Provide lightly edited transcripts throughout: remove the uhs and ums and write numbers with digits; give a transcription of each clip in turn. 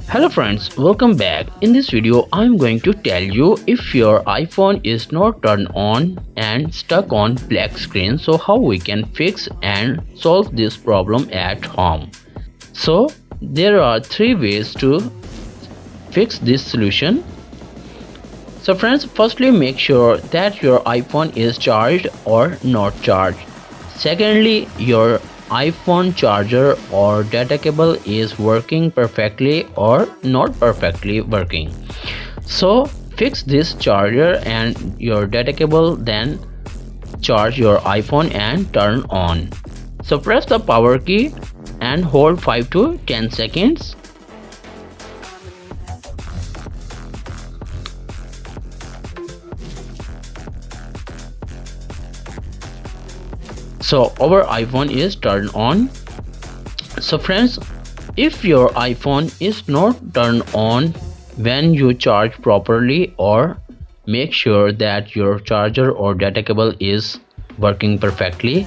Hello friends, welcome back. In this video, I'm going to tell you if your iPhone is not turned on and stuck on black screen, so how we can fix and solve this problem at home. So there are three ways to fix this solution. So friends, firstly make sure that your iPhone is charged or not charged. Secondly, your iPhone charger or data cable is working perfectly or not perfectly working. So fix this charger and your data cable, then charge your iPhone and turn on. So press the power key and hold 5 to 10 seconds. So our iPhone is turned on. So friends, if your iPhone is not turned on when you charge properly, or make sure that your charger or data cable is working perfectly,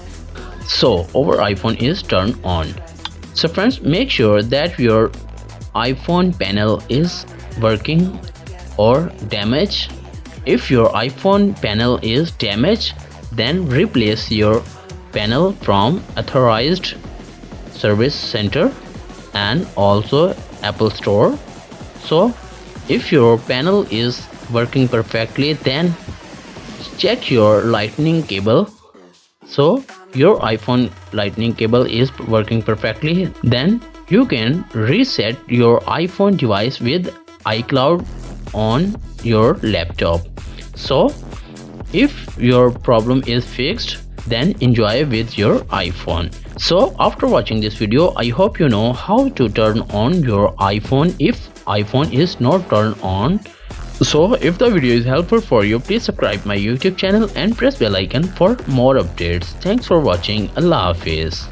so our iPhone is turned on. So friends, make sure that your iPhone panel is working or damaged. If your iPhone panel is damaged, then replace your panel from authorized service center and also Apple Store. So if your panel is working perfectly, then check your lightning cable. So your iPhone lightning cable is working perfectly, then you can reset your iPhone device with iCloud on your laptop. So if your problem is fixed, then enjoy with your iPhone. So after watching this video, I hope you know how to turn on your iPhone if iPhone is not turned on. So if the video is helpful for you, please subscribe my YouTube channel and press bell icon for more updates. Thanks for watching. Allah Hafiz.